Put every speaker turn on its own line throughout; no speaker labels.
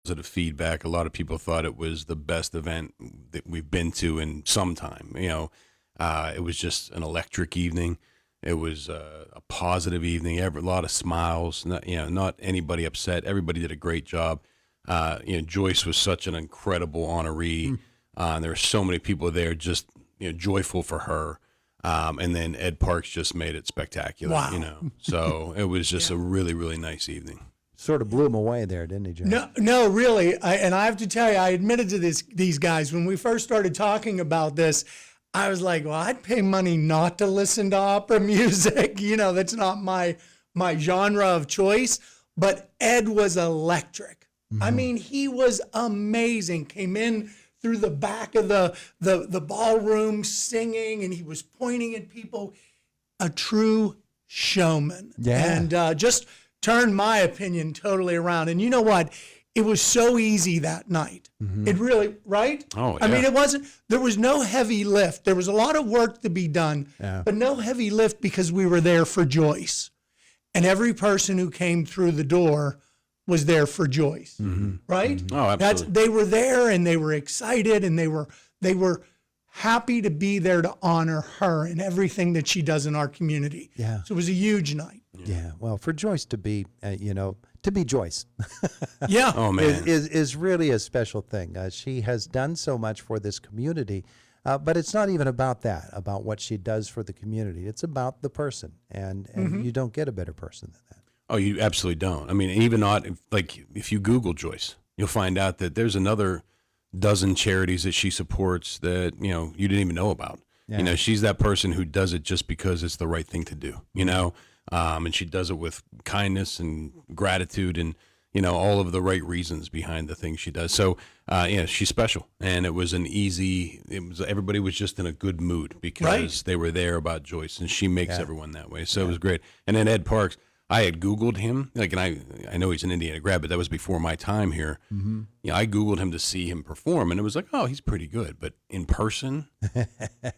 positive feedback. A lot of people thought it was the best event that we've been to in some time. It was just an electric evening. It was a positive evening. A lot of smiles. Not anybody upset. Everybody did a great job. Joyce was such an incredible honoree. And there were so many people there just joyful for her. And then Ed Parks just made it spectacular.
Wow.
So it was just a really, really nice evening.
Sort of blew him away there, didn't he, Joe?
No, really. And I have to tell you, I admitted to these guys when we first started talking about this. I was like, well, I'd pay money not to listen to opera music. That's not my genre of choice. But Ed was electric. Mm-hmm. I mean, he was amazing. Came in through the back of the ballroom singing, and he was pointing at people. A true showman. Yeah. And just turned my opinion totally around. And you know what? It was so easy that night. Mm-hmm. It really, right?
Oh, yeah.
I mean, there was no heavy lift. There was a lot of work to be done, but no heavy lift because we were there for Joyce. And every person who came through the door was there for Joyce, right?
Mm-hmm. Oh, absolutely.
They were there and they were excited and they were happy to be there to honor her and everything that she does in our community.
Yeah.
So it was a huge night.
Yeah. Well, for Joyce to be, to be Joyce,
yeah,
oh man,
is really a special thing. She has done so much for this community, but it's not even about that, about what she does for the community. It's about the person, and you don't get a better person than that.
Oh, you absolutely don't. I mean, even if you Google Joyce, you'll find out that there's another dozen charities that she supports that you didn't even know about. Yeah. She's that person who does it just because it's the right thing to do. And she does it with kindness and gratitude and all of the right reasons behind the things she does. So she's special, and it was everybody was just in a good mood because they were there about Joyce, and she makes everyone that way. So it was great. And then Ed Parks, I had Googled him, and I know he's an Indiana grad, but that was before my time here. Mm-hmm. I Googled him to see him perform, and it was like, oh, he's pretty good. But in person,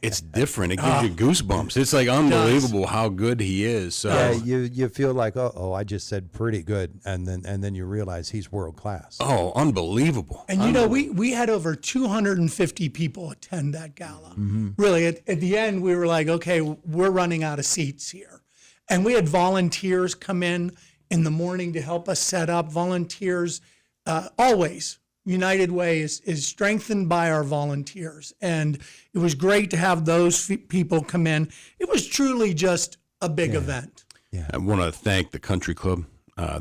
it's different. It gives you goosebumps. It's like unbelievable how good he is. So
yeah, you feel like, I just said pretty good, and then you realize he's world class.
Oh, unbelievable!
And we had over 250 people attend that gala. Mm-hmm. Really, at the end, we were like, okay, we're running out of seats here. And we had volunteers come in the morning to help us set up. Volunteers, always, United Way is strengthened by our volunteers. And it was great to have those people come in. It was truly just a big event.
Yeah.
I want to thank the Country Club.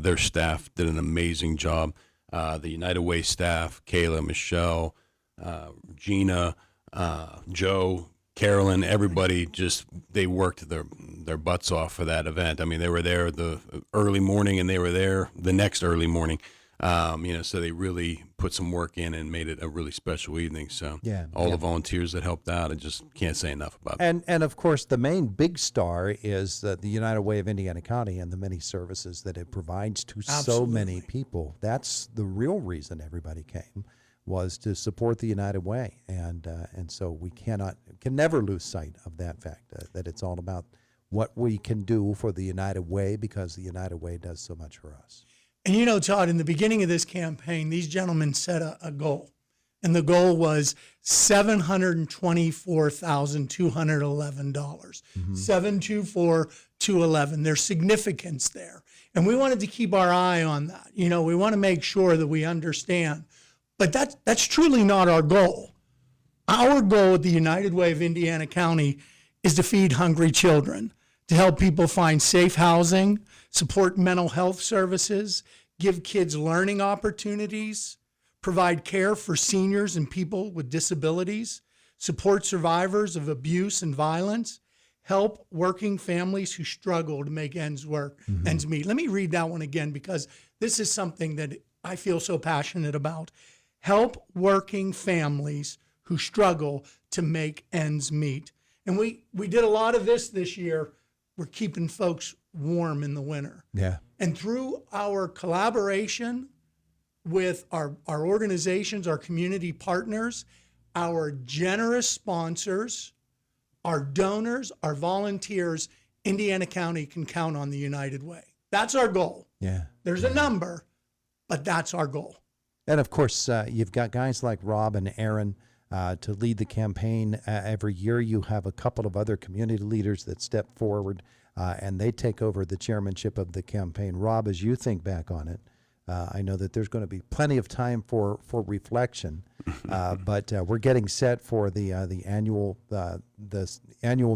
Their staff did an amazing job. The United Way staff, Kayla, Michelle, Gina, Joe, Carolyn, everybody they worked their butts off for that event. I mean, they were there the early morning and they were there the next early morning. So they really put some work in and made it a really special evening. So all the volunteers that helped out, I just can't say enough about it.
And of course, the main big star is the United Way of Indiana County and the many services that it provides to so many people. That's the real reason everybody came, was to support the United Way, and so we can never lose sight of that fact, that it's all about what we can do for the United Way, because the United Way does so much for us.
And Todd, in the beginning of this campaign, these gentlemen set a goal, and the goal was $724,211. Mm-hmm. 724,211. There's significance there, and we wanted to keep our eye on that. We want to make sure that we understand. But that's truly not our goal. Our goal at the United Way of Indiana County is to feed hungry children, to help people find safe housing, support mental health services, give kids learning opportunities, provide care for seniors and people with disabilities, support survivors of abuse and violence, help working families who struggle to make ends meet. Let me read that one again, because this is something that I feel so passionate about. Help working families who struggle to make ends meet. And we did a lot of this year. We're keeping folks warm in the winter.
Yeah.
And through our collaboration with our organizations, our community partners, our generous sponsors, our donors, our volunteers, Indiana County can count on the United Way. That's our goal.
Yeah.
There's a number, but that's our goal.
And of course, you've got guys like Rob and Aaron to lead the campaign. Every year, you have a couple of other community leaders that step forward and they take over the chairmanship of the campaign. Rob, as you think back on it, I know that there's going to be plenty of time for reflection, but we're getting set for the annual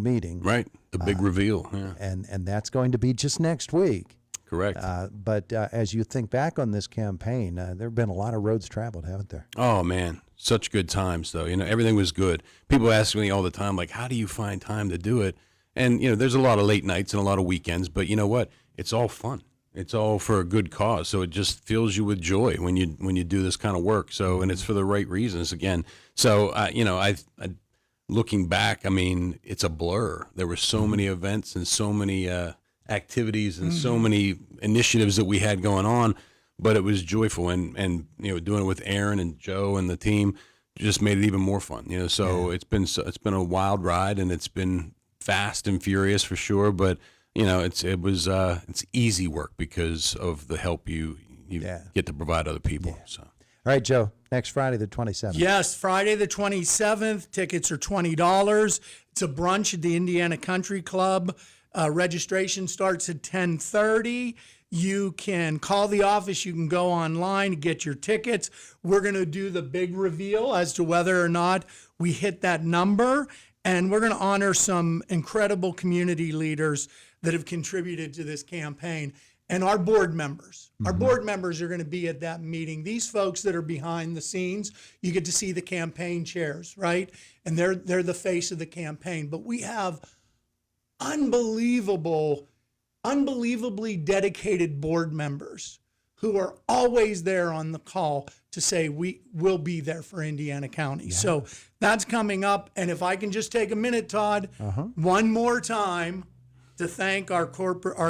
meeting,
Right, the big reveal. Yeah,
and that's going to be just next week.
correct.
But as you think back on this campaign, there have been a lot of roads traveled, haven't there?
Oh man, such good times though. Everything was good. People ask me all the time, like, how do you find time to do it? And there's a lot of late nights and a lot of weekends, but you know what? It's all fun. It's all for a good cause. So it just fills you with joy when you do this kind of work. So, and it's for the right reasons again. So, I looking back, I mean, it's a blur. There were so many events and so many activities and so many initiatives that we had going on, but it was joyful. And doing it with Aaron and Joe and the team just made it even more fun. So it's been a wild ride, and it's been fast and furious for sure. But it's easy work because of the help you get to provide other people.
Yeah.
So.
All right, Joe, next Friday the 27th.
Yes, Friday the 27th. Tickets are $20. It's a brunch at the Indiana Country Club. Registration starts at 10:30. You can call the office. You can go online to get your tickets. We're going to do the big reveal as to whether or not we hit that number. And we're going to honor some incredible community leaders that have contributed to this campaign. And our board members. Our board members are going to be at that meeting. These folks that are behind the scenes, you get to see the campaign chairs, right? And they're the face of the campaign. But we have unbelievably dedicated board members who are always there on the call to say, we will be there for Indiana County. Yeah. So that's coming up. And if I can just take a minute, Todd, one more time to thank our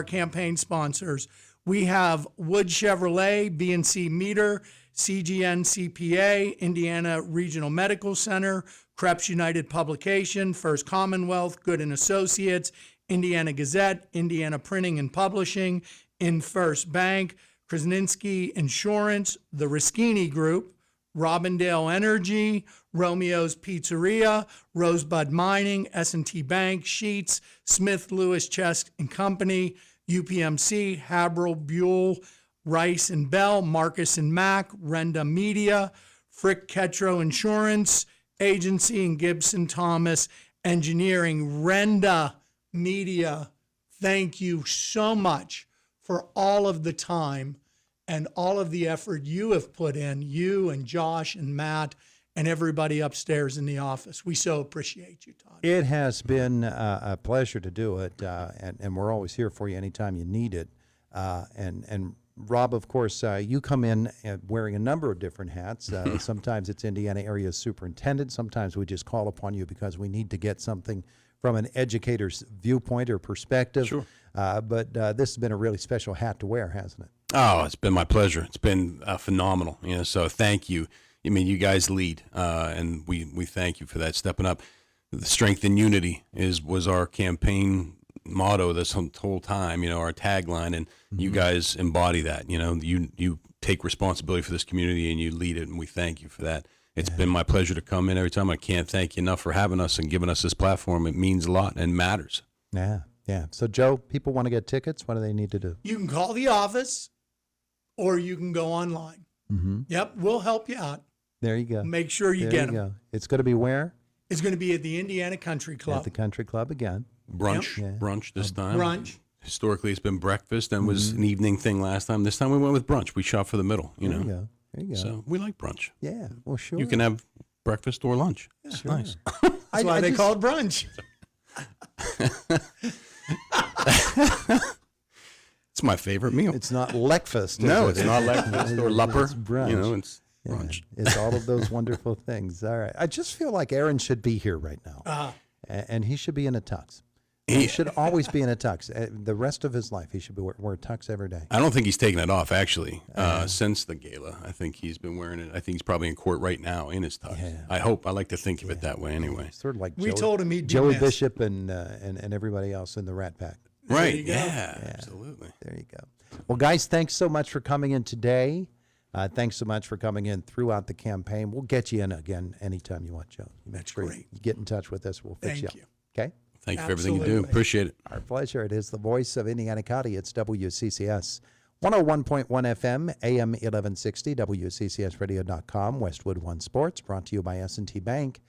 campaign sponsors. We have Wood Chevrolet, B&C Meter, CGN CPA, Indiana Regional Medical Center, Krebs United Publication, First Commonwealth, Good and Associates, Indiana Gazette, Indiana Printing and Publishing, InFirst Bank, Krasinski Insurance, the Rischini Group, Robindale Energy, Romeo's Pizzeria, Rosebud Mining, S&T Bank, Sheets, Smith Lewis Chest and Company, UPMC, Haberl Buell, Rice and Bell, Marcus and Mack, Renda Media, Frick Ketro Insurance Agency, and Gibson Thomas Engineering. Renda Media, thank you so much for all of the time and all of the effort you have put in, you and Josh and Matt and everybody upstairs in the office. We so appreciate you, Todd.
It has been a pleasure to do it, and we're always here for you anytime you need it. And Rob, of course, you come in wearing a number of different hats. Sometimes it's Indiana Area Superintendent. Sometimes we just call upon you because we need to get something from an educator's viewpoint or perspective.
Sure.
But this has been a really special hat to wear, hasn't it?
Oh, it's been my pleasure. It's been phenomenal. So thank you. I mean, you guys lead, and we thank you for that, stepping up. The strength and unity was our campaign motto this whole time, our tagline, and you guys embody that. You take responsibility for this community and you lead it, and we thank you for that. It's been my pleasure to come in every time. I can't thank you enough for having us and giving us this platform. It means a lot and matters.
Yeah. So, Joe, people want to get tickets. What do they need to do?
You can call the office or you can go online. Yep, we'll help you out.
There you go.
Make sure you get them.
Go. It's going to be where?
It's going to be at the Indiana Country Club.
At the Country Club again.
Brunch, brunch this time.
Brunch.
Historically, it's been breakfast and was an evening thing last time. This time we went with brunch. We shot for the middle,
There you go.
So we like brunch.
Yeah, well, sure.
You can have breakfast or lunch. It's
Sure.
nice.
That's why they call it brunch.
It's my favorite meal.
It's not Leckfest.
No,
is
it's
it?
not breakfast or lupper.
It's brunch.
It's brunch.
It's all of those wonderful things. All right. I just feel like Aaron should be here right now. And he should be in a tux. He should always be in a tux. The rest of his life, he should wear a tux every day.
I don't think he's taken it off, actually, since the gala. I think he's been wearing it. I think he's probably in court right now in his tux.
Yeah.
I hope. I like to think of it that way anyway.
Sort of like
We told him he'd be
Joey
missed.
Bishop and everybody else in the Rat Pack.
Right.
you go.
Yeah, absolutely.
There you go. Well, guys, thanks so much for coming in today. Thanks so much for coming in throughout the campaign. We'll get you in again anytime you want, Joe.
That's great.
You get in touch with us. We'll fix
Thank
you
you.
up. Okay?
Thank you for everything you do.
Absolutely.
Appreciate it.
Our pleasure. It is the voice of Indiana County. It's WCCS. 101.1 FM, AM 1160, WCCSradio.com, Westwood One Sports, brought to you by S&T Bank.